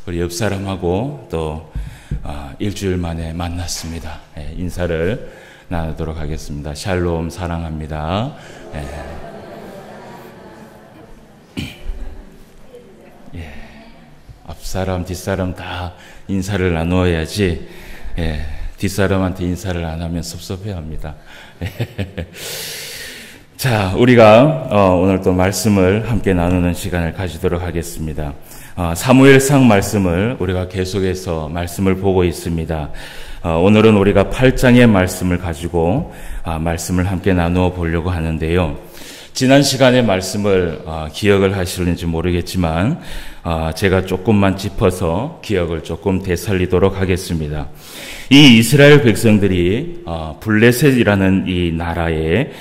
우리 옆 사람하고 또 일주일 만에 만났습니다. 인사를 나누도록 하겠습니다. 샬롬, 사랑합니다. 앞사람, 뒷사람 다 인사를 나누어야지 뒷사람한테 인사를 안 하면 섭섭해합니다. 자, 우리가 오늘 또 말씀을 함께 나누는 시간을 가지도록 하겠습니다. 사무엘상 말씀을 우리가 계속해서 말씀을 보고 있습니다. 오늘은 우리가 8장의 말씀을 가지고 말씀을 함께 나누어 보려고 하는데요. 지난 시간의 말씀을 기억을 하시는지 모르겠지만 제가 조금만 짚어서 기억을 조금 되살리도록 하겠습니다. 이 이스라엘 백성들이 블레셋이라는 이 나라의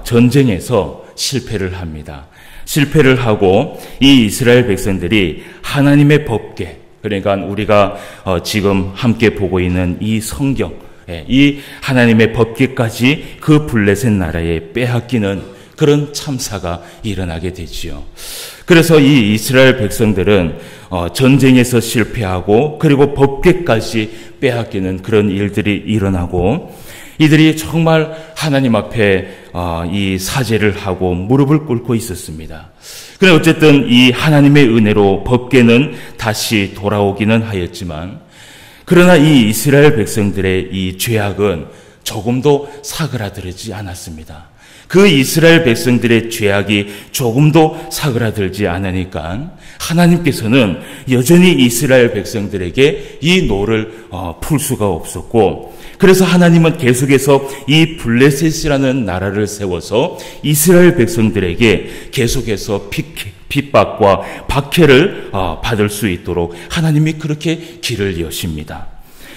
전쟁에서 실패를 합니다. 실패를 하고 이 이스라엘 백성들이 하나님의 법궤, 그러니까 우리가 지금 함께 보고 있는 이 성경, 이 하나님의 법궤까지 그 블레셋 나라에 빼앗기는 그런 참사가 일어나게 되지요. 그래서 이 이스라엘 백성들은 전쟁에서 실패하고 그리고 법궤까지 빼앗기는 그런 일들이 일어나고 이들이 정말 하나님 앞에 이 사죄를 하고 무릎을 꿇고 있었습니다. 그런데 어쨌든 이 하나님의 은혜로 법궤는 다시 돌아오기는 하였지만 그러나 이 이스라엘 백성들의 이 죄악은 조금도 사그라들지 않았습니다. 그 이스라엘 백성들의 죄악이 조금도 사그라들지 않으니까 하나님께서는 여전히 이스라엘 백성들에게 이 노를 풀 수가 없었고, 그래서 하나님은 계속해서 이 블레셋이라는 나라를 세워서 이스라엘 백성들에게 계속해서 핍박과 박해를 받을 수 있도록 하나님이 그렇게 길을 여십니다.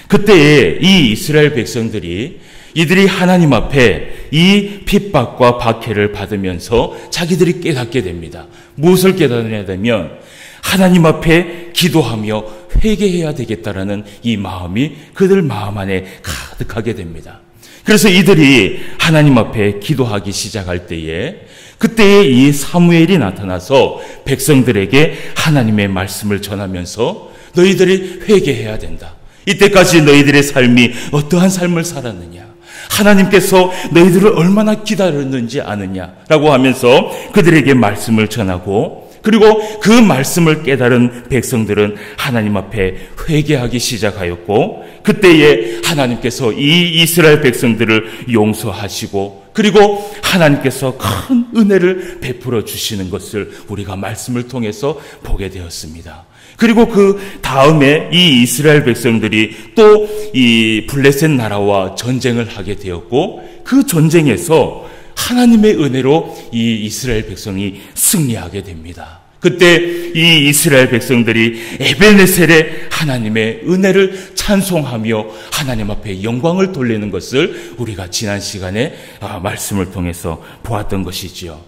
그때에 이 이스라엘 백성들이 이들이 하나님 앞에 이 핍박과 박해를 받으면서 자기들이 깨닫게 됩니다. 무엇을 깨닫느냐 하면 하나님 앞에 기도하며 회개해야 되겠다라는 이 마음이 그들 마음 안에 가득하게 됩니다. 그래서 이들이 하나님 앞에 기도하기 시작할 때에 그때에 이 사무엘이 나타나서 백성들에게 하나님의 말씀을 전하면서 너희들이 회개해야 된다. 이때까지 너희들의 삶이 어떠한 삶을 살았느냐, 하나님께서 너희들을 얼마나 기다렸는지 아느냐라고 하면서 그들에게 말씀을 전하고, 그리고 그 말씀을 깨달은 백성들은 하나님 앞에 회개하기 시작하였고, 그때에 하나님께서 이 이스라엘 백성들을 용서하시고 그리고 하나님께서 큰 은혜를 베풀어 주시는 것을 우리가 말씀을 통해서 보게 되었습니다. 그리고 그 다음에 이 이스라엘 백성들이 또 이 블레셋 나라와 전쟁을 하게 되었고, 그 전쟁에서 하나님의 은혜로 이 이스라엘 백성이 승리하게 됩니다. 그때 이 이스라엘 백성들이 에베네셀의 하나님의 은혜를 찬송하며 하나님 앞에 영광을 돌리는 것을 우리가 지난 시간에 말씀을 통해서 보았던 것이지요.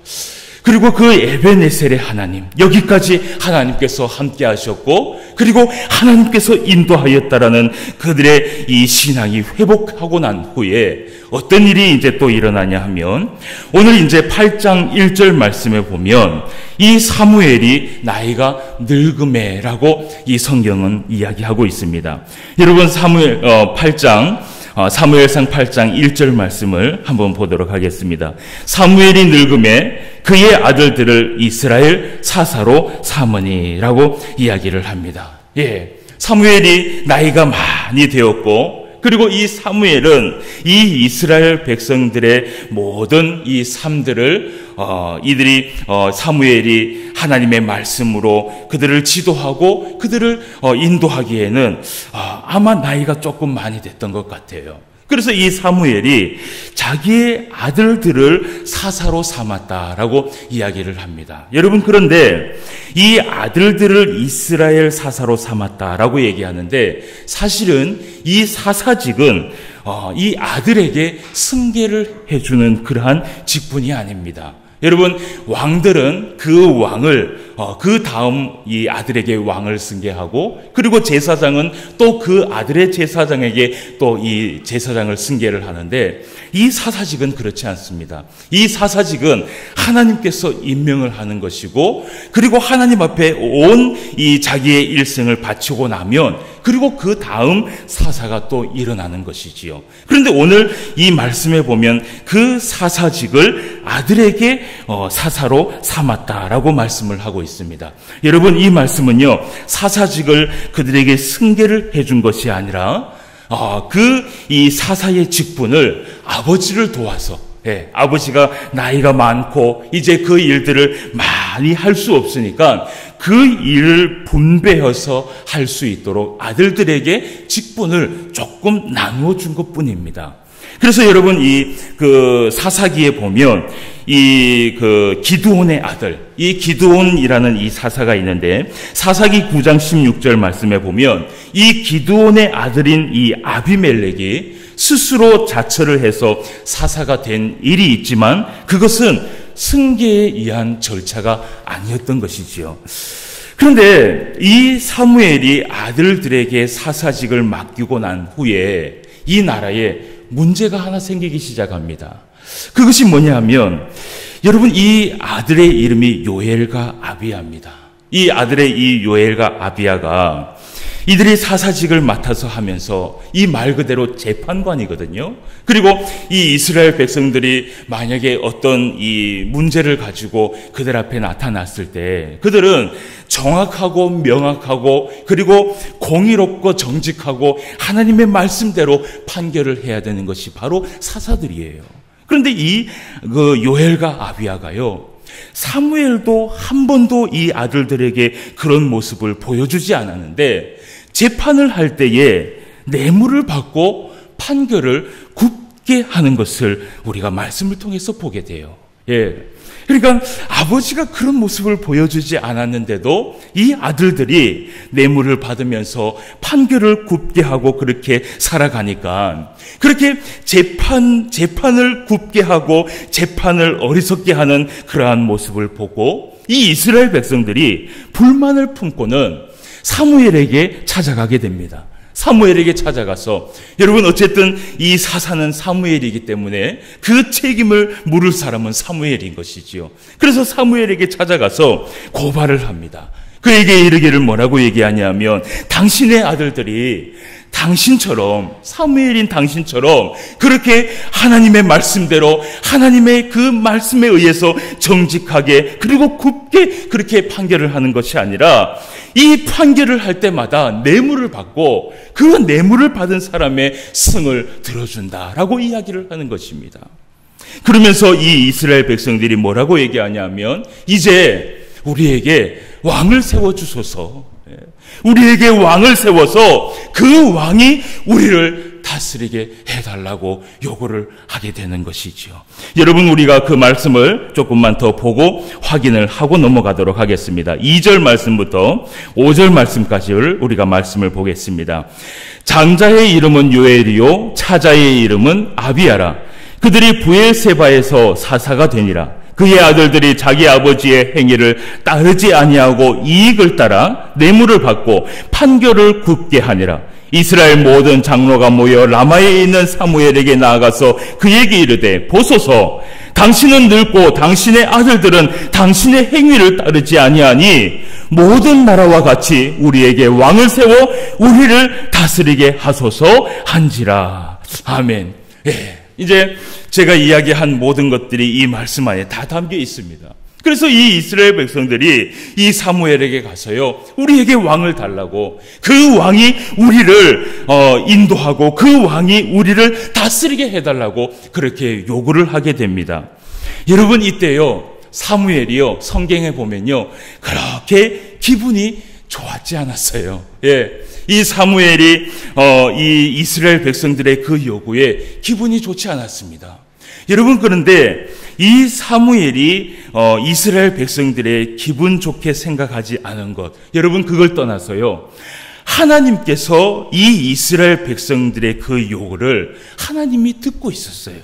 그리고 그 에베네셀의 하나님, 여기까지 하나님께서 함께 하셨고 그리고 하나님께서 인도하였다라는 그들의 이 신앙이 회복하고 난 후에 어떤 일이 이제 또 일어나냐 하면, 오늘 이제 8장 1절 말씀에 보면 이 사무엘이 나이가 늙음에라고 이 성경은 이야기하고 있습니다. 여러분 사무엘상 8장 1절 말씀을 한번 보도록 하겠습니다. 사무엘이 늙음에 그의 아들들을 이스라엘 사사로 삼으니라고 이야기를 합니다. 사무엘이 나이가 많이 되었고, 그리고 이 사무엘은 이 이스라엘 백성들의 모든 이 삶들을 사무엘이 하나님의 말씀으로 그들을 지도하고 그들을 인도하기에는 아마 나이가 조금 많이 됐던 것 같아요. 그래서 이 사무엘이 자기의 아들들을 사사로 삼았다라고 이야기를 합니다. 여러분, 그런데 이 아들들을 이스라엘 사사로 삼았다라고 얘기하는데 사실은 이 사사직은 이 아들에게 승계를 해주는 그러한 직분이 아닙니다. 여러분, 왕들은 그 왕을 그 다음 이 아들에게 왕을 승계하고, 그리고 제사장은 또 그 아들의 제사장에게 또 이 제사장을 승계를 하는데, 이 사사직은 그렇지 않습니다. 이 사사직은 하나님께서 임명을 하는 것이고, 그리고 하나님 앞에 온 이 자기의 일생을 바치고 나면, 그리고 그 다음 사사가 또 일어나는 것이지요. 그런데 오늘 이 말씀에 보면 그 사사직을 아들에게 사사로 삼았다라고 말씀을 하고 있습니다. 여러분, 이 말씀은요, 사사직을 그들에게 승계를 해준 것이 아니라 이 사사의 직분을 아버지를 도와서, 아버지가 나이가 많고 이제 그 일들을 많이 할 수 없으니까 그 일을 분배해서 할 수 있도록 아들들에게 직분을 조금 나누어 준 것뿐입니다. 그래서 여러분, 이 사사기에 보면 이 기드온의 아들, 이 기드온이라는 이 사사가 있는데, 사사기 9장 16절 말씀에 보면 이 기드온의 아들인 이 아비멜렉이 스스로 자처를 해서 사사가 된 일이 있지만, 그것은 승계에 의한 절차가 아니었던 것이지요. 그런데 이 사무엘이 아들들에게 사사직을 맡기고 난 후에 이 나라에 문제가 하나 생기기 시작합니다. 그것이 뭐냐 하면, 여러분, 이 아들의 이름이 요엘과 아비야입니다. 이 아들의 이 요엘과 아비야가 이들이 사사직을 맡아서 하면서 이 말 그대로 재판관이거든요. 그리고 이 이스라엘 백성들이 만약에 어떤 이 문제를 가지고 그들 앞에 나타났을 때 그들은 정확하고 명확하고 그리고 공의롭고 정직하고 하나님의 말씀대로 판결을 해야 되는 것이 바로 사사들이에요. 그런데 이 요엘과 아비야가요, 사무엘도 한 번도 이 아들들에게 그런 모습을 보여주지 않았는데, 재판을 할 때에 뇌물을 받고 판결을 굽게 하는 것을 우리가 말씀을 통해서 보게 돼요. 그러니까 아버지가 그런 모습을 보여주지 않았는데도 이 아들들이 뇌물을 받으면서 판결을 굽게 하고 그렇게 살아가니까, 그렇게 재판을 굽게 하고 재판을 어리석게 하는 그러한 모습을 보고 이 이스라엘 백성들이 불만을 품고는 사무엘에게 찾아가게 됩니다. 사무엘에게 찾아가서, 여러분, 어쨌든 이 사사는 사무엘이기 때문에 그 책임을 물을 사람은 사무엘인 것이지요. 그래서 사무엘에게 찾아가서 고발을 합니다. 그에게 이르기를 뭐라고 얘기하냐면, 당신의 아들들이 당신처럼, 사무엘인 당신처럼 그렇게 하나님의 말씀대로 하나님의 그 말씀에 의해서 정직하게 그리고 굽게 그렇게 판결을 하는 것이 아니라, 이 판결을 할 때마다 뇌물을 받고 그 뇌물을 받은 사람의 승을 들어준다라고 이야기를 하는 것입니다. 그러면서 이 이스라엘 백성들이 뭐라고 얘기하냐면, 이제 우리에게 왕을 세워주소서, 우리에게 왕을 세워서 그 왕이 우리를 다스리게 해달라고 요구를 하게 되는 것이지요. 여러분, 우리가 그 말씀을 조금만 더 보고 확인을 하고 넘어가도록 하겠습니다. 2절 말씀부터 5절 말씀까지를 우리가 말씀을 보겠습니다. 장자의 이름은 요엘이요 차자의 이름은 아비야라. 그들이 브엘세바에서 사사가 되니라. 그의 아들들이 자기 아버지의 행위를 따르지 아니하고 이익을 따라 뇌물을 받고 판결을 굽게 하니라. 이스라엘 모든 장로가 모여 라마에 있는 사무엘에게 나아가서 그에게 이르되, 보소서, 당신은 늙고 당신의 아들들은 당신의 행위를 따르지 아니하니 모든 나라와 같이 우리에게 왕을 세워 우리를 다스리게 하소서 한지라. 아멘. 이제 제가 이야기한 모든 것들이 이 말씀 안에 다 담겨 있습니다. 그래서 이 이스라엘 백성들이 이 사무엘에게 가서요, 우리에게 왕을 달라고, 그 왕이 우리를 인도하고 그 왕이 우리를 다스리게 해달라고 그렇게 요구를 하게 됩니다. 여러분, 이때요, 사무엘이요, 성경에 보면요, 그렇게 기분이 좋았지 않았어요. 이 사무엘이 이 이스라엘 백성들의 그 요구에 기분이 좋지 않았습니다. 여러분, 그런데 이 사무엘이 이스라엘 백성들의 기분 좋게 생각하지 않은 것, 여러분, 그걸 떠나서요, 하나님께서 이 이스라엘 백성들의 그 요구를 하나님이 듣고 있었어요.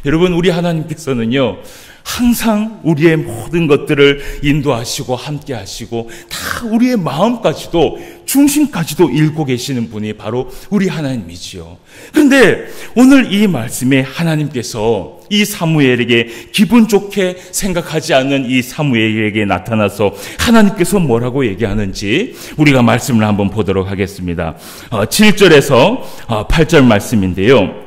여러분, 우리 하나님께서는요, 항상 우리의 모든 것들을 인도하시고 함께 하시고 다 우리의 마음까지도 중심까지도 읽고 계시는 분이 바로 우리 하나님이지요. 그런데 오늘 이 말씀에 하나님께서 이 사무엘에게 기분 좋게 생각하지 않는 이 사무엘에게 나타나서 하나님께서 뭐라고 얘기하는지 우리가 말씀을 한번 보도록 하겠습니다. 7절에서 8절 말씀인데요.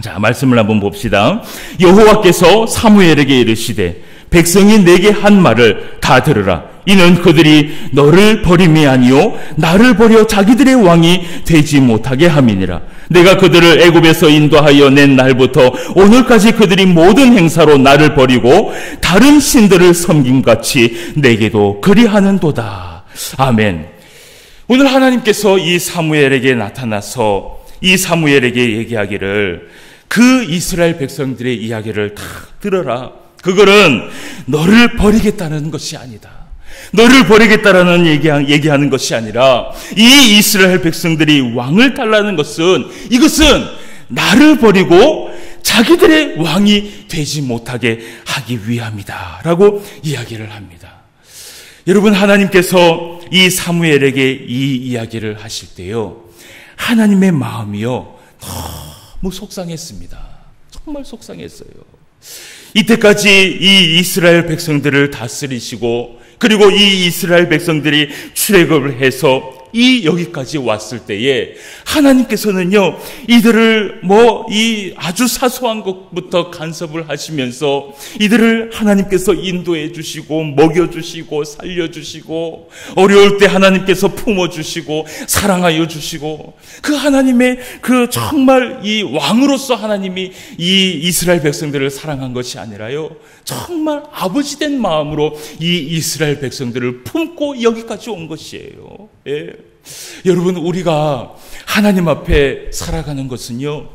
자, 말씀을 한번 봅시다. 여호와께서 사무엘에게 이르시되 백성이 내게 한 말을 다 들으라. 이는 그들이 너를 버림이 아니요 나를 버려 자기들의 왕이 되지 못하게 함이니라. 내가 그들을 애굽에서 인도하여 낸 날부터 오늘까지 그들이 모든 행사로 나를 버리고 다른 신들을 섬김같이 내게도 그리하는도다. 아멘. 오늘 하나님께서 이 사무엘에게 나타나서 이 사무엘에게 얘기하기를 그 이스라엘 백성들의 이야기를 다 들어라. 그거는 너를 버리겠다는 것이 아니다. 너를 버리겠다라는 얘기하는 것이 아니라 이 이스라엘 백성들이 왕을 달라는 것은 이것은 나를 버리고 자기들의 왕이 되지 못하게 하기 위함이다 라고 이야기를 합니다. 여러분, 하나님께서 이 사무엘에게 이 이야기를 하실 때요, 하나님의 마음이요 너무 속상했습니다. 정말 속상했어요. 이때까지 이 이스라엘 백성들을 다스리시고 그리고 이 이스라엘 백성들이 출애굽을 해서 여기까지 왔을 때에 하나님께서는요, 이들을 이 아주 사소한 것부터 간섭을 하시면서 이들을 하나님께서 인도해 주시고 먹여주시고 살려주시고 어려울 때 하나님께서 품어주시고 사랑하여 주시고 그 하나님의 그 정말 이 왕으로서 하나님이 이 이스라엘 백성들을 사랑한 것이 아니라요, 정말 아버지 된 마음으로 이 이스라엘 백성들을 품고 여기까지 온 것이에요. 예. 여러분, 우리가 하나님 앞에 살아가는 것은요,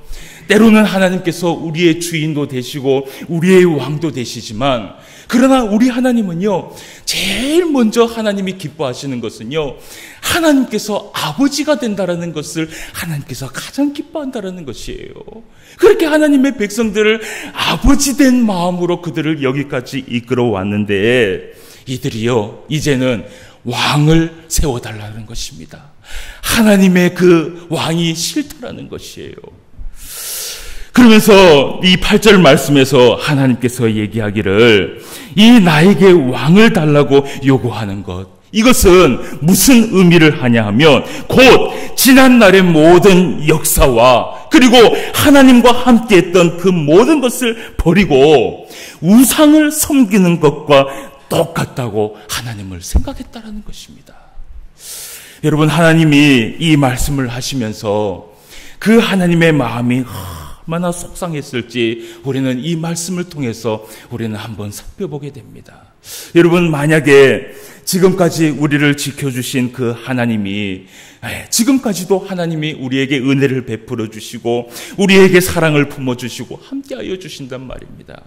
때로는 하나님께서 우리의 주인도 되시고 우리의 왕도 되시지만, 그러나 우리 하나님은요, 제일 먼저 하나님이 기뻐하시는 것은요, 하나님께서 아버지가 된다라는 것을 하나님께서 가장 기뻐한다라는 것이에요. 그렇게 하나님의 백성들을 아버지 된 마음으로 그들을 여기까지 이끌어 왔는데, 이들이요, 이제는 왕을 세워달라는 것입니다. 하나님의 그 왕이 싫다라는 것이에요. 그러면서 이 8절 말씀에서 하나님께서 얘기하기를 이 나에게 왕을 달라고 요구하는 것, 이것은 무슨 의미를 하냐 하면 곧 지난날의 모든 역사와 그리고 하나님과 함께했던 그 모든 것을 버리고 우상을 섬기는 것과 똑같다고 하나님을 생각했다라는 것입니다. 여러분, 하나님이 이 말씀을 하시면서 그 하나님의 마음이 얼마나 속상했을지 우리는 이 말씀을 통해서 우리는 한번 살펴보게 됩니다. 여러분, 만약에 지금까지 우리를 지켜주신 그 하나님이 지금까지도 하나님이 우리에게 은혜를 베풀어 주시고 우리에게 사랑을 품어주시고 함께하여 주신단 말입니다.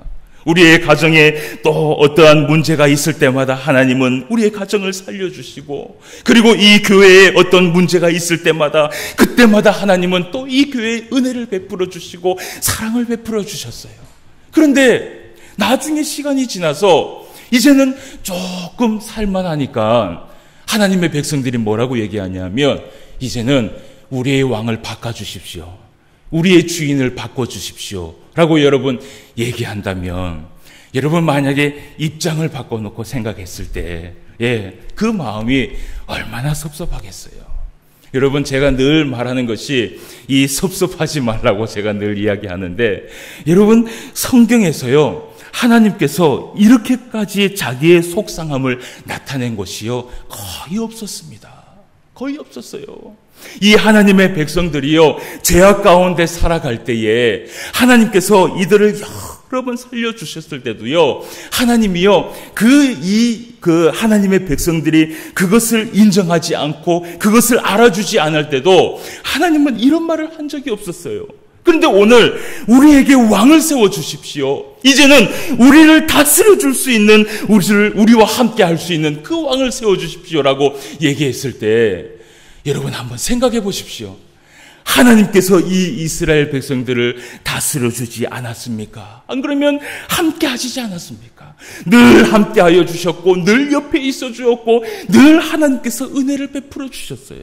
우리의 가정에 또 어떠한 문제가 있을 때마다 하나님은 우리의 가정을 살려주시고, 그리고 이 교회에 어떤 문제가 있을 때마다 그때마다 하나님은 또 이 교회에 은혜를 베풀어 주시고 사랑을 베풀어 주셨어요. 그런데 나중에 시간이 지나서 이제는 조금 살만하니까 하나님의 백성들이 뭐라고 얘기하냐면 이제는 우리의 왕을 바꿔주십시오. 우리의 주인을 바꿔주십시오. 라고 여러분 얘기한다면, 여러분 만약에 입장을 바꿔놓고 생각했을 때, 그 마음이 얼마나 섭섭하겠어요. 여러분, 제가 늘 말하는 것이 이 섭섭하지 말라고 제가 늘 이야기하는데, 여러분 성경에서요, 하나님께서 이렇게까지 자기의 속상함을 나타낸 것이요, 거의 없었습니다. 거의 없었어요. 이 하나님의 백성들이요, 죄악 가운데 살아갈 때에 하나님께서 이들을 여러 번 살려주셨을 때도요, 하나님이요, 그 하나님의 백성들이 그것을 인정하지 않고 그것을 알아주지 않을 때도 하나님은 이런 말을 한 적이 없었어요. 그런데 오늘 우리에게 왕을 세워주십시오. 이제는 우리를 다스려 줄 수 있는, 우리와 함께 할 수 있는 그 왕을 세워주십시오라고 얘기했을 때, 여러분 한번 생각해 보십시오. 하나님께서 이 이스라엘 백성들을 다스려 주지 않았습니까? 안 그러면 함께 하시지 않았습니까? 늘 함께 하여 주셨고, 늘 옆에 있어 주었고, 늘 하나님께서 은혜를 베풀어 주셨어요.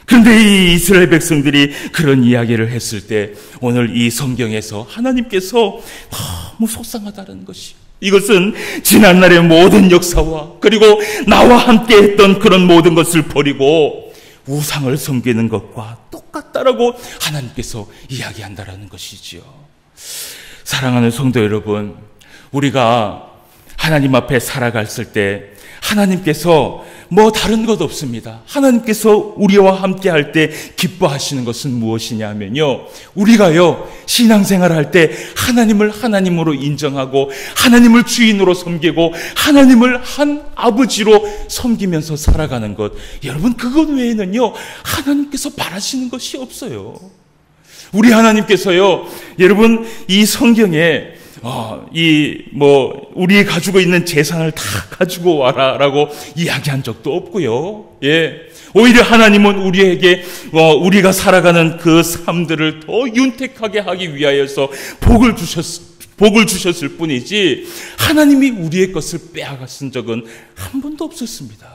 그런데 이 이스라엘 백성들이 그런 이야기를 했을 때 오늘 이 성경에서 하나님께서 너무 속상하다는 것이, 이것은 지난날의 모든 역사와 그리고 나와 함께 했던 그런 모든 것을 버리고 우상을 섬기는 것과 똑같다라고 하나님께서 이야기한다라는 것이지요. 사랑하는 성도 여러분, 우리가 하나님 앞에 살아갔을 때 하나님께서 다른 것 없습니다. 하나님께서 우리와 함께 할 때 기뻐하시는 것은 무엇이냐 하면요, 우리가요 신앙생활 할 때 하나님을 하나님으로 인정하고 하나님을 주인으로 섬기고 하나님을 한 아버지로 섬기면서 살아가는 것, 여러분 그것 외에는요 하나님께서 바라시는 것이 없어요. 우리 하나님께서요, 여러분 이 성경에 우리 가지고 있는 재산을 다 가지고 와라라고 이야기한 적도 없고요. 오히려 하나님은 우리에게 우리가 살아가는 그 삶들을 더 윤택하게 하기 위하여서 복을 주셨을 뿐이지 하나님이 우리의 것을 빼앗은 적은 한 번도 없었습니다.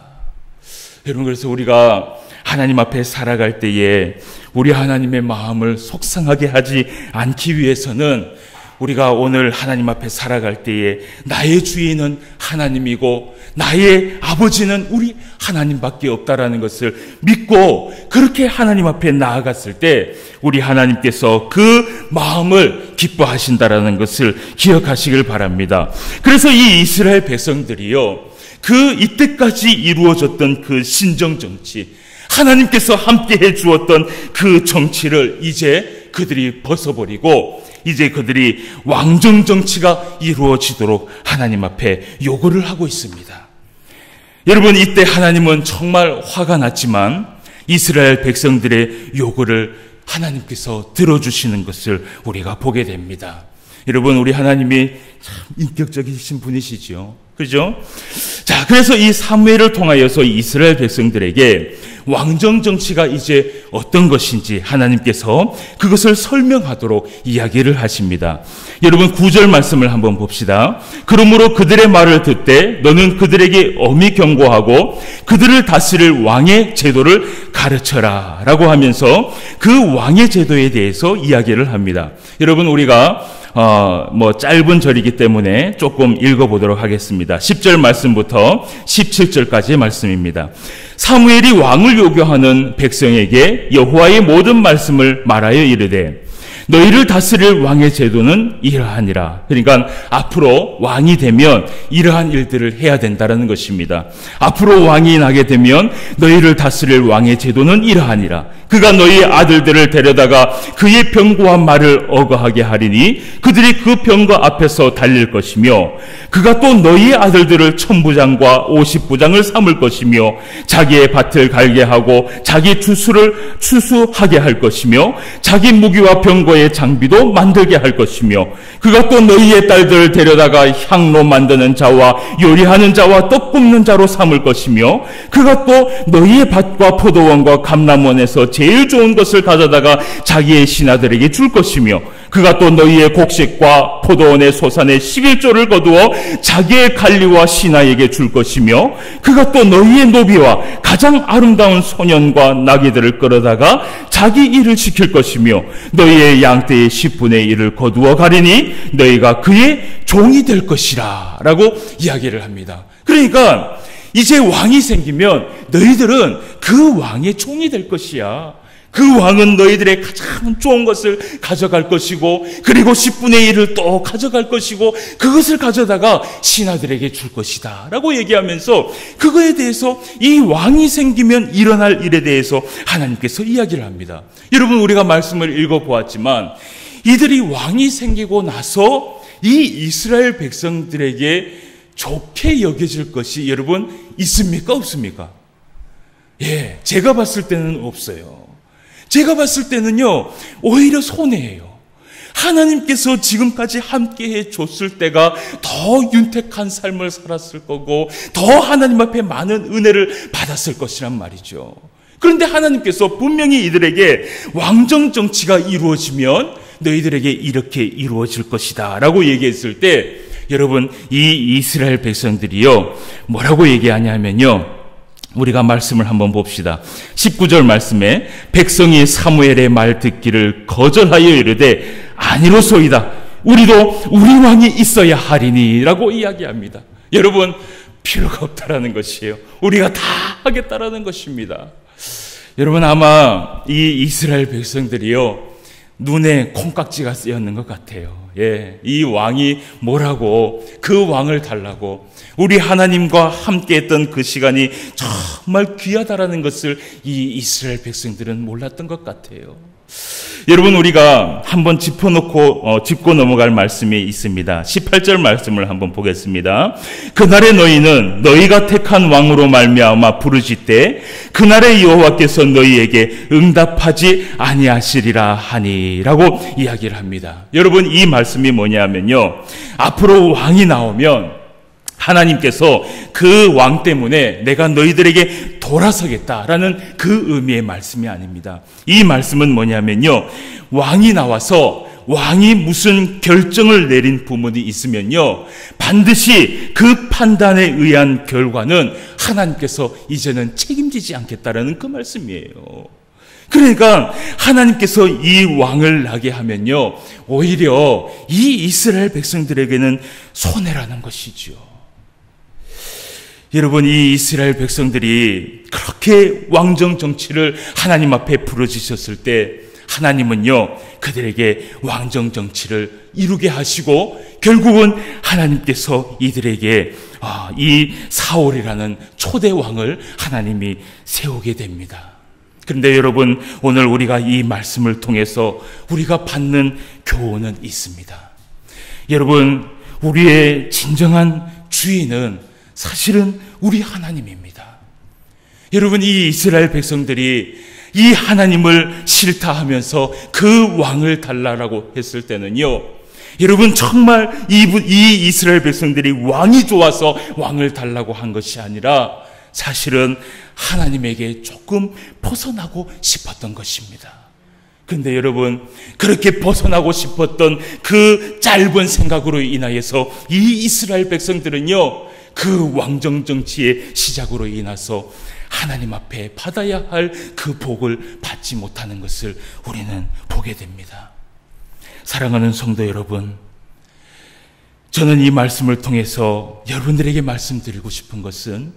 여러분, 그래서 우리가 하나님 앞에 살아갈 때에 우리 하나님의 마음을 속상하게 하지 않기 위해서는 우리가 오늘 하나님 앞에 살아갈 때에 나의 주인은 하나님이고 나의 아버지는 우리 하나님밖에 없다라는 것을 믿고 그렇게 하나님 앞에 나아갔을 때 우리 하나님께서 그 마음을 기뻐하신다라는 것을 기억하시길 바랍니다. 그래서 이 이스라엘 백성들이요, 이때까지 이루어졌던 그 신정 정치, 하나님께서 함께해 주었던 그 정치를 이제 그들이 벗어버리고 이제 그들이 왕정 정치가 이루어지도록 하나님 앞에 요구를 하고 있습니다. 여러분, 이때 하나님은 정말 화가 났지만 이스라엘 백성들의 요구를 하나님께서 들어주시는 것을 우리가 보게 됩니다. 여러분, 우리 하나님이 참 인격적이신 분이시죠. 그죠? 자, 그래서 이 사무엘을 통하여서 이스라엘 백성들에게 왕정 정치가 이제 어떤 것인지 하나님께서 그것을 설명하도록 이야기를 하십니다. 여러분, 9절 말씀을 한번 봅시다. 그러므로 그들의 말을 듣되 너는 그들에게 엄히 경고하고 그들을 다스릴 왕의 제도를 가르쳐라 라고 하면서 그 왕의 제도에 대해서 이야기를 합니다. 여러분, 우리가 짧은 절이기 때문에 조금 읽어보도록 하겠습니다. 10절 말씀부터 17절까지의 말씀입니다. 사무엘이 왕을 요구하는 백성에게 여호와의 모든 말씀을 말하여 이르되 너희를 다스릴 왕의 제도는 이러하니라. 그러니까 앞으로 왕이 되면 이러한 일들을 해야 된다는 것입니다. 앞으로 왕이 나게 되면 너희를 다스릴 왕의 제도는 이러하니라. 그가 너희 아들들을 데려다가 그의 병거한 말을 어거하게 하리니 그들이 그 병거 앞에서 달릴 것이며 그가 또 너희 아들들을 1000부장과 50부장을 삼을 것이며 자기의 밭을 갈게 하고 자기 추수를 추수하게 할 것이며 자기 무기와 병거의 장비도 만들게 할 것이며 그가 또 너희의 딸들을 데려다가 향로 만드는 자와 요리하는 자와 떡 굽는 자로 삼을 것이며 그가 또 너희의 밭과 포도원과 감람원에서 제일 좋은 것을 가져다가 자기의 신하들에게 줄 것이며 그가 또 너희의 곡식과 포도원의 소산의 11조를 거두어 자기의 관리와 신하에게 줄 것이며 그가 또 너희의 노비와 가장 아름다운 소년과 나귀들을 끌어다가 자기 일을 시킬 것이며 너희의 양떼의 10분의 1을 거두어 가리니 너희가 그의 종이 될 것이라 라고 이야기를 합니다. 그러니까 이제 왕이 생기면 너희들은 그 왕의 종이 될 것이야. 그 왕은 너희들의 가장 좋은 것을 가져갈 것이고 그리고 10분의 1을 또 가져갈 것이고 그것을 가져다가 신하들에게 줄 것이다 라고 얘기하면서 그거에 대해서 이 왕이 생기면 일어날 일에 대해서 하나님께서 이야기를 합니다. 여러분, 우리가 말씀을 읽어보았지만 이들이 왕이 생기고 나서 이 이스라엘 백성들에게 좋게 여겨질 것이 여러분 있습니까? 없습니까? 제가 봤을 때는 없어요. 제가 봤을 때는요, 오히려 손해예요. 하나님께서 지금까지 함께해 줬을 때가 더 윤택한 삶을 살았을 거고 더 하나님 앞에 많은 은혜를 받았을 것이란 말이죠. 그런데 하나님께서 분명히 이들에게 왕정 정치가 이루어지면 너희들에게 이렇게 이루어질 것이다 라고 얘기했을 때, 여러분, 이 이스라엘 백성들이요, 뭐라고 얘기하냐면요, 우리가 말씀을 한번 봅시다. 19절 말씀에 백성이 사무엘의 말 듣기를 거절하여 이르되 아니로소이다. 우리도 우리 왕이 있어야 하리니 라고 이야기합니다. 여러분, 필요가 없다라는 것이에요. 우리가 다 하겠다라는 것입니다. 여러분, 아마 이 이스라엘 백성들이요, 눈에 콩깍지가 쓰였는 것 같아요. 예, 이 왕이 뭐라고, 그 왕을 달라고, 우리 하나님과 함께 했던 그 시간이 정말 귀하다라는 것을 이 이스라엘 백성들은 몰랐던 것 같아요. 여러분, 우리가 한번 짚고 넘어갈 말씀이 있습니다. 18절 말씀을 한번 보겠습니다. 그날에 너희는 너희가 택한 왕으로 말미암아 부르짖되 그날에 여호와께서 너희에게 응답하지 아니하시리라 하니라고 이야기를 합니다. 여러분, 이 말씀이 뭐냐면요, 앞으로 왕이 나오면 하나님께서 그 왕 때문에 내가 너희들에게 돌아서겠다라는 그 의미의 말씀이 아닙니다. 이 말씀은 뭐냐면요, 왕이 나와서 왕이 무슨 결정을 내린 부분이 있으면요, 반드시 그 판단에 의한 결과는 하나님께서 이제는 책임지지 않겠다라는 그 말씀이에요. 그러니까 하나님께서 이 왕을 나게 하면요, 오히려 이 이스라엘 백성들에게는 손해라는 것이죠. 여러분, 이 이스라엘 백성들이 그렇게 왕정 정치를 하나님 앞에 부르짖었을 때 하나님은요, 그들에게 왕정 정치를 이루게 하시고 결국은 하나님께서 이들에게 이 사울이라는 초대 왕을 하나님이 세우게 됩니다. 그런데 여러분, 오늘 우리가 이 말씀을 통해서 우리가 받는 교훈은 있습니다. 여러분, 우리의 진정한 주인은 사실은 우리 하나님입니다. 여러분, 이 이스라엘 백성들이 이 하나님을 싫다 하면서 그 왕을 달라라고 했을 때는요, 여러분, 정말 이 이스라엘 백성들이 왕이 좋아서 왕을 달라고 한 것이 아니라 사실은 하나님에게 조금 벗어나고 싶었던 것입니다. 그런데 여러분, 그렇게 벗어나고 싶었던 그 짧은 생각으로 인하여서 이 이스라엘 백성들은요, 그 왕정 정치의 시작으로 인해서 하나님 앞에 받아야 할 그 복을 받지 못하는 것을 우리는 보게 됩니다. 사랑하는 성도 여러분, 저는 이 말씀을 통해서 여러분들에게 말씀드리고 싶은 것은,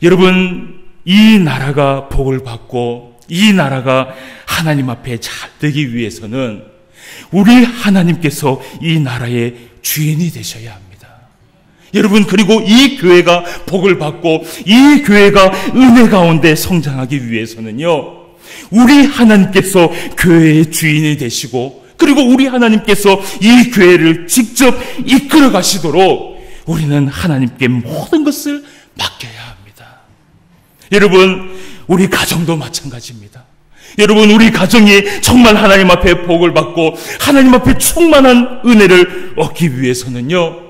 여러분, 이 나라가 복을 받고 이 나라가 하나님 앞에 잘 되기 위해서는 우리 하나님께서 이 나라의 주인이 되셔야 합니다. 여러분, 그리고 이 교회가 복을 받고 이 교회가 은혜 가운데 성장하기 위해서는요, 우리 하나님께서 교회의 주인이 되시고 그리고 우리 하나님께서 이 교회를 직접 이끌어 가시도록 우리는 하나님께 모든 것을 맡겨야 합니다. 여러분, 우리 가정도 마찬가지입니다. 여러분, 우리 가정이 정말 하나님 앞에 복을 받고 하나님 앞에 충만한 은혜를 얻기 위해서는요,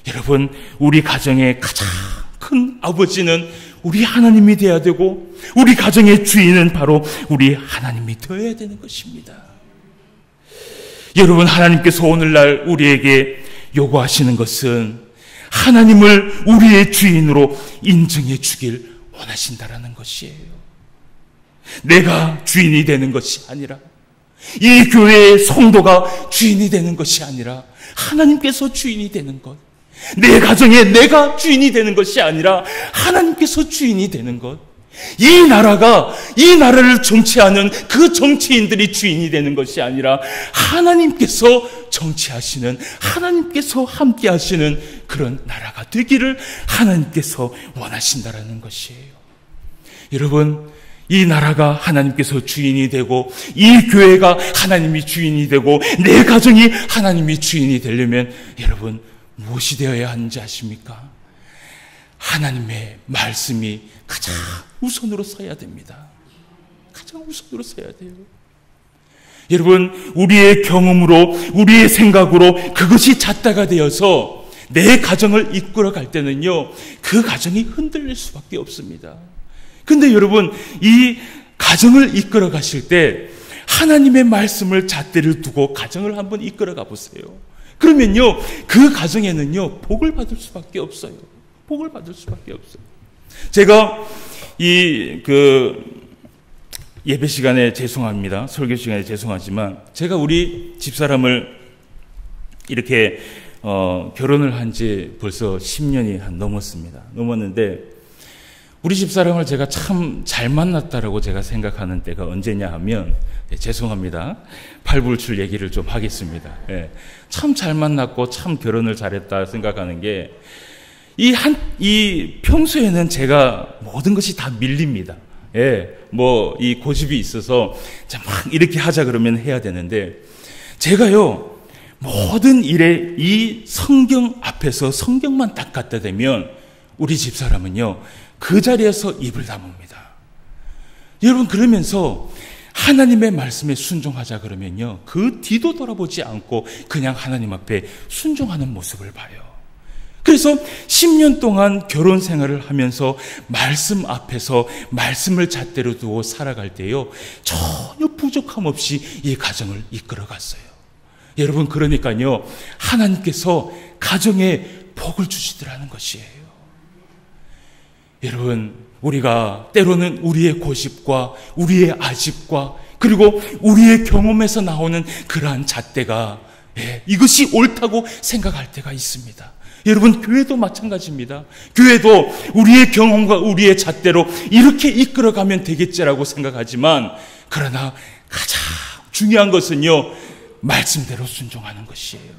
여러분, 우리 가정의 가장 큰 아버지는 우리 하나님이 되어야 되고 우리 가정의 주인은 바로 우리 하나님이 되어야 되는 것입니다. 여러분, 하나님께서 오늘날 우리에게 요구하시는 것은 하나님을 우리의 주인으로 인정해 주길 원하신다라는 것이에요. 내가 주인이 되는 것이 아니라, 이 교회의 성도가 주인이 되는 것이 아니라 하나님께서 주인이 되는 것, 내 가정에 내가 주인이 되는 것이 아니라 하나님께서 주인이 되는 것, 이 나라를 정치하는 그 정치인들이 주인이 되는 것이 아니라 하나님께서 정치하시는, 하나님께서 함께 하시는 그런 나라가 되기를 하나님께서 원하신다라는 것이에요. 여러분, 이 나라가 하나님께서 주인이 되고 이 교회가 하나님이 주인이 되고 내 가정이 하나님이 주인이 되려면 여러분, 무엇이 되어야 하는지 아십니까? 하나님의 말씀이 가장 우선으로 서야 됩니다. 가장 우선으로 서야 돼요. 여러분, 우리의 경험으로, 우리의 생각으로 그것이 잣대가 되어서 내 가정을 이끌어 갈 때는요, 그 가정이 흔들릴 수밖에 없습니다. 근데 여러분, 이 가정을 이끌어 가실 때 하나님의 말씀을 잣대를 두고 가정을 한번 이끌어 가 보세요. 그러면요, 그 가정에는요, 복을 받을 수밖에 없어요. 복을 받을 수밖에 없어요. 제가 예배 시간에 죄송합니다. 설교 시간에 죄송하지만, 제가 우리 집사람을 이렇게, 결혼을 한 지 벌써 10년이 넘었는데, 우리 집사람을 제가 참 잘 만났다라고 제가 생각하는 때가 언제냐 하면, 죄송합니다. 팔불출 얘기를 좀 하겠습니다. 참 잘 만났고 참 결혼을 잘했다 생각하는 게, 평소에는 제가 모든 것이 다 밀립니다. 이 고집이 있어서 막 이렇게 하자 그러면 해야 되는데, 제가요, 모든 일에 이 성경 앞에서 성경만 딱 갖다 대면 우리 집사람은요, 그 자리에서 입을 다뭅니다. 여러분, 그러면서 하나님의 말씀에 순종하자 그러면요, 그 뒤도 돌아보지 않고 그냥 하나님 앞에 순종하는 모습을 봐요. 그래서 10년 동안 결혼 생활을 하면서 말씀 앞에서 말씀을 잣대로 두고 살아갈 때요, 전혀 부족함 없이 이 가정을 이끌어 갔어요. 여러분, 그러니까요, 하나님께서 가정에 복을 주시더라는 것이에요. 여러분, 우리가 때로는 우리의 고집과 우리의 아집과 그리고 우리의 경험에서 나오는 그러한 잣대가, 이것이 옳다고 생각할 때가 있습니다. 여러분, 교회도 마찬가지입니다. 교회도 우리의 경험과 우리의 잣대로 이렇게 이끌어가면 되겠지라고 생각하지만, 그러나 가장 중요한 것은요, 말씀대로 순종하는 것이에요.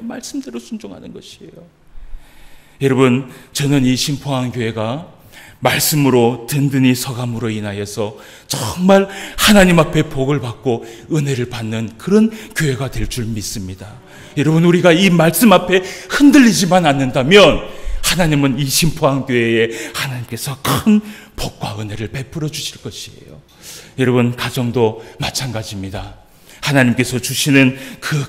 말씀대로 순종하는 것이에요. 여러분, 저는 이 신포항교회가 말씀으로 든든히 서감으로 인하여서 정말 하나님 앞에 복을 받고 은혜를 받는 그런 교회가 될 줄 믿습니다. 여러분, 우리가 이 말씀 앞에 흔들리지만 않는다면 하나님은 이 신포항교회에 하나님께서 큰 복과 은혜를 베풀어 주실 것이에요. 여러분, 가정도 마찬가지입니다. 하나님께서 주시는 그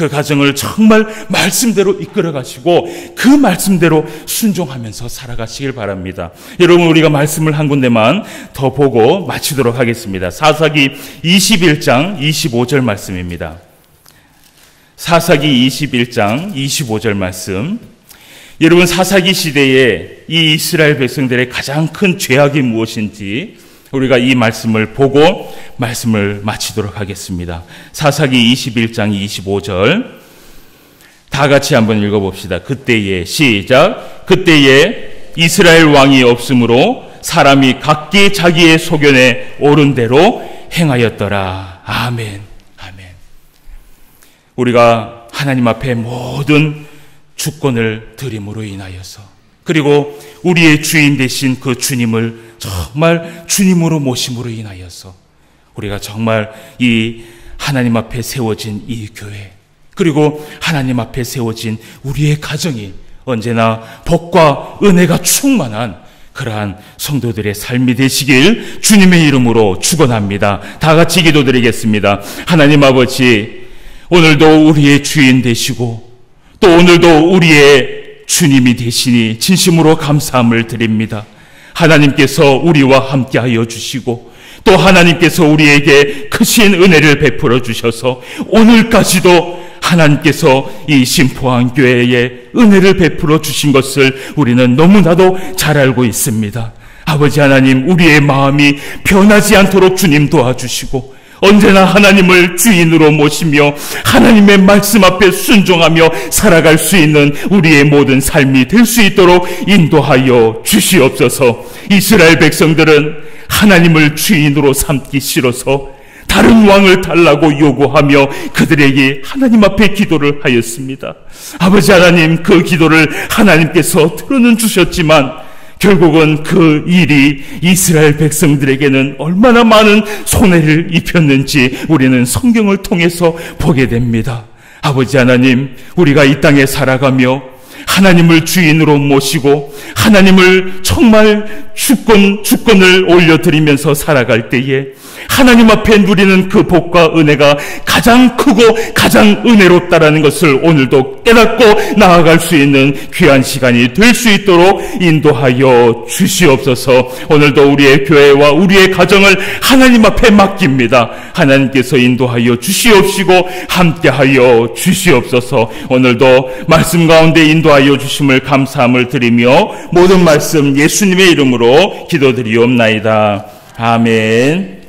가정을 정말 말씀대로 이끌어 가시고 그 말씀대로 순종하면서 살아가시길 바랍니다. 여러분, 우리가 말씀을 한 군데만 더 보고 마치도록 하겠습니다. 사사기 21장 25절 말씀입니다. 사사기 21장 25절 말씀. 여러분, 사사기 시대에 이 이스라엘 백성들의 가장 큰 죄악이 무엇인지 우리가 이 말씀을 보고 말씀을 마치도록 하겠습니다. 사사기 21장 25절 다 같이 한번 읽어봅시다. 그때에 시작. 그때에 이스라엘 왕이 없으므로 사람이 각기 자기의 소견에 옳은 대로 행하였더라. 아멘. 아멘. 우리가 하나님 앞에 모든 주권을 드림으로 인하여서, 그리고 우리의 주인 되신 그 주님을 정말 주님으로 모심으로 인하여서 우리가 정말 이 하나님 앞에 세워진 이 교회, 그리고 하나님 앞에 세워진 우리의 가정이 언제나 복과 은혜가 충만한 그러한 성도들의 삶이 되시길 주님의 이름으로 축원합니다. 다 같이 기도드리겠습니다. 하나님 아버지, 오늘도 우리의 주인 되시고 또 오늘도 우리의 주님이 되시니 진심으로 감사함을 드립니다. 하나님께서 우리와 함께하여 주시고 또 하나님께서 우리에게 크신 은혜를 베풀어 주셔서 오늘까지도 하나님께서 이 신포항교회에 은혜를 베풀어 주신 것을 우리는 너무나도 잘 알고 있습니다. 아버지 하나님, 우리의 마음이 변하지 않도록 주님 도와주시고 언제나 하나님을 주인으로 모시며 하나님의 말씀 앞에 순종하며 살아갈 수 있는 우리의 모든 삶이 될 수 있도록 인도하여 주시옵소서. 이스라엘 백성들은 하나님을 주인으로 삼기 싫어서 다른 왕을 달라고 요구하며 그들에게 하나님 앞에 기도를 하였습니다. 아버지 하나님, 그 기도를 하나님께서 들어는 주셨지만 결국은 그 일이 이스라엘 백성들에게는 얼마나 많은 손해를 입혔는지 우리는 성경을 통해서 보게 됩니다. 아버지 하나님, 우리가 이 땅에 살아가며 하나님을 주인으로 모시고 하나님을 정말 주권을 올려드리면서 살아갈 때에 하나님 앞에 누리는 그 복과 은혜가 가장 크고 가장 은혜롭다라는 것을 오늘도 깨닫고 나아갈 수 있는 귀한 시간이 될 수 있도록 인도하여 주시옵소서. 오늘도 우리의 교회와 우리의 가정을 하나님 앞에 맡깁니다. 하나님께서 인도하여 주시옵시고 함께하여 주시옵소서. 오늘도 말씀 가운데 인도하여 주심을 감사함을 드리며 모든 말씀 예수님의 이름으로 기도드리옵나이다. 아멘.